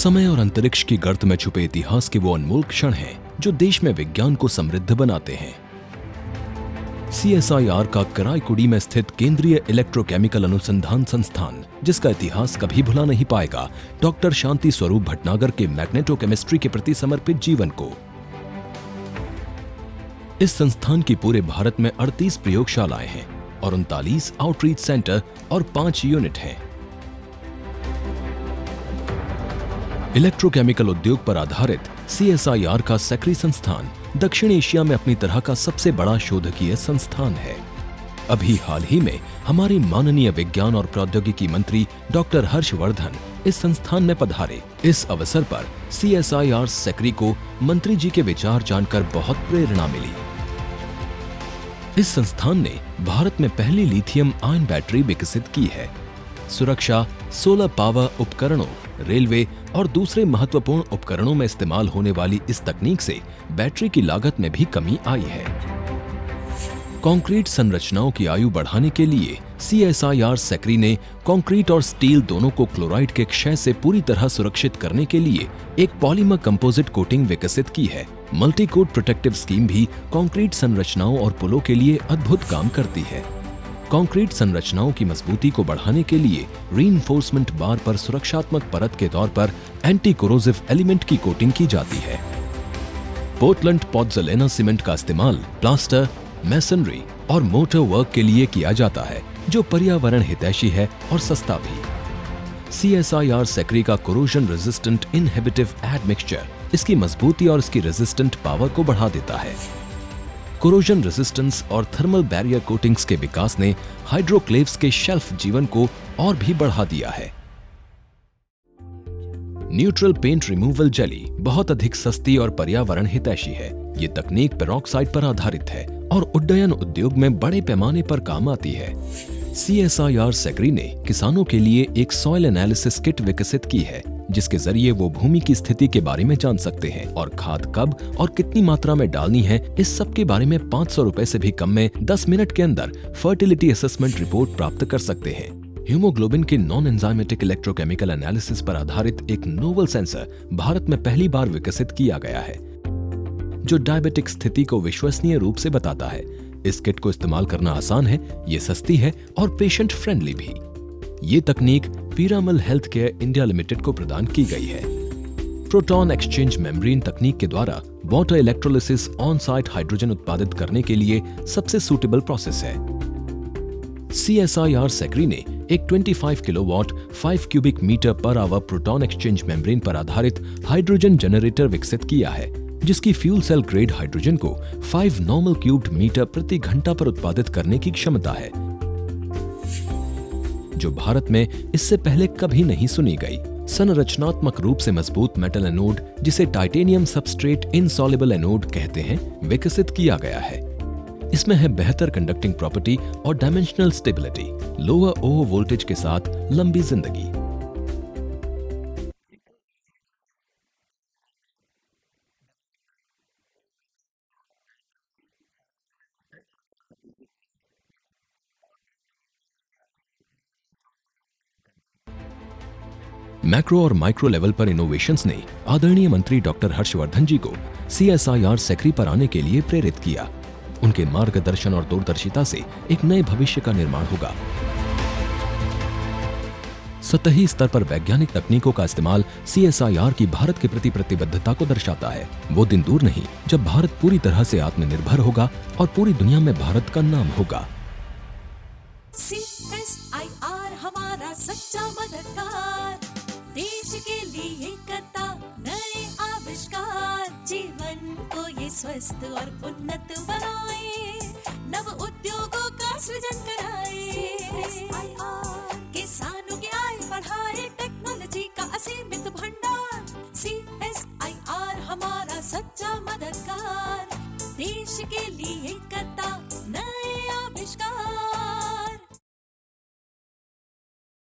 समय और अंतरिक्ष की गर्त में छुपे इतिहास के वो अनमोल क्षण हैं जो देश में विज्ञान को समृद्ध बनाते हैं। CSIR का कराईकुड़ी में स्थित केंद्रीय इलेक्ट्रोकेमिकल अनुसंधान संस्थान, जिसका इतिहास कभी भुला नहीं पाएगा डॉक्टर शांति स्वरूप भटनागर के मैग्नेटोकेमिस्ट्री के प्रति समर्पित जीवन को। इस संस्थान की पूरे भारत में 38 प्रयोगशालाएं हैं और 39 आउटरीच सेंटर और 5 यूनिट हैं। इलेक्ट्रोकेमिकल उद्योग पर आधारित CSIR का सेक्री संस्थान दक्षिण एशिया में अपनी तरह का सबसे बड़ा शोधकीय संस्थान है। अभी हाल ही में हमारे माननीय विज्ञान और प्रौद्योगिकी मंत्री डॉक्टर हर्षवर्धन इस संस्थान में पधारे। इस अवसर पर CSIR सेक्री को मंत्री जी के विचार जानकर बहुत प्रेरणा मिली। इस संस्थान ने भारत में पहली लिथियम आयन बैटरी विकसित की है। सुरक्षा, सोलर पावर उपकरणों, रेलवे और दूसरे महत्वपूर्ण उपकरणों में इस्तेमाल होने वाली इस तकनीक से बैटरी की लागत में भी कमी आई है। कंक्रीट संरचनाओं की आयु बढ़ाने के लिए CSIR सेक्री ने कंक्रीट और स्टील दोनों को क्लोराइड के क्षय से पूरी तरह सुरक्षित करने के लिए एक पॉलीमर कंपोजिट कोटिंग विकसित की है। मल्टी कोट प्रोटेक्टिव स्कीम भी कंक्रीट संरचनाओं और पुलों के लिए अद्भुत काम करती है। कंक्रीट संरचनाओं की मजबूती को बढ़ाने के लिए रीइंफोर्समेंट बार पर सुरक्षात्मक परत के तौर पर एंटी कोरोसिव एलिमेंट की कोटिंग की जाती है। पोर्टलैंड पोज़ोलाना सीमेंट का इस्तेमाल प्लास्टर, मैसनरी और मोटर वर्क के लिए किया जाता है, जो पर्यावरण हितैषी है और सस्ता भी। CSIR सेक्री का कोरोजन रेजिस्टेंट इनहिबिटिव एडमिक्सचर इसकी मजबूती और इसकी रेजिस्टेंट पावर को बढ़ा देता है। कोरोजन रेजिस्टेंस और थर्मल बैरियर कोटिंग्स के विकास ने हाइड्रोक्लेव्स के शेल्फ जीवन को और भी बढ़ा दिया है। न्यूट्रल पेंट रिमूवल जेली बहुत अधिक सस्ती और पर्यावरण हितैषी है। ये तकनीक पेरोक्साइड पर आधारित है और उड्डयन उद्योग में बड़े पैमाने पर काम आती है। CSIR सेक्री ने किसानों के लिए एक सॉइल एनालिसिस किट विकसित की है, जिसके जरिए वो भूमि की स्थिति के बारे में जान सकते हैं और खाद कब और कितनी मात्रा में डालनी है, इस सब के बारे में 500 रुपए से भी कम में 10 मिनट के अंदर फर्टिलिटी असेसमेंट रिपोर्ट प्राप्त कर सकते हैं। हीमोग्लोबिन के नॉन एंजाइमेटिक इलेक्ट्रोकेमिकल एनालिसिस पर आधारित एक नोवल सेंसर भारत में पहली बार विकसित किया गया है, जो डायबिटिक स्थिति को विश्वसनीय रूप से बताता है। इस किट को इस्तेमाल करना आसान है, ये सस्ती है और पेशेंट फ्रेंडली भी। ये तकनीक Piramal health care India limited को प्रदान की गई है। प्रोटॉन एक्सचेंज मेम्ब्रेन तकनीक के द्वारा water electrolysis on site hydrogen उत्पादित करने के लिए सबसे सूटेबल प्रोसेस है। CSIR सेक्री ने एक 25 kilowatt 5 cubic metre per hour proton exchange membrane पर आधारित हाइड्रोजन जनरेटर विकसित किया है, जिसकी फ्यूल सेल ग्रेड हाइड्रोजन को 5 नॉर्मल क्यूब्ड मीटर प्रति घंटा पर उत्पादित करने की क्षमता है, जो भारत में इससे पहले कभी नहीं सुनी गई। संरचनात्मक रूप से मजबूत मेटल एनोड, जिसे टाइटेनियम सबस्ट्रेट इनसॉल्युबल एनोड कहते हैं, विकसित किया गया है। इसमें है बेहतर कंडक्टिंग प्रॉपर्टी और dimensional stability, lower over voltage के साथ लंबी जिंदगी। मैक्रो और माइक्रो लेवल पर इनोवेशंस ने आदरणीय मंत्री डॉक्टर हर्षवर्धन जी को CSIR सेक्री पर आने के लिए प्रेरित किया। उनके मार्गदर्शन और दूरदर्शिता से एक नए भविष्य का निर्माण होगा। सतही स्तर पर वैज्ञानिक तकनीकों का इस्तेमाल CSIR की भारत के प्रति प्रतिबद्धता को दर्शाता है। वो दिन दूर नहीं जब भारत पूरी तरह से आत्मनिर्भर होगा और पूरी दुनिया में भारत का नाम होगा। CSIR हमारा सच्चा मददगार, देश के लिए करता नए आविष्कार, जीवन को ये स्वस्थ और उन्नत बनाए, नव उद्योगों का सृजन कराए। CSIR किसानों की आय बढ़ाए, टेक्नोलॉजी का असीमित भंडार। CSIR हमारा सच्चा मददगार, देश के लिए करता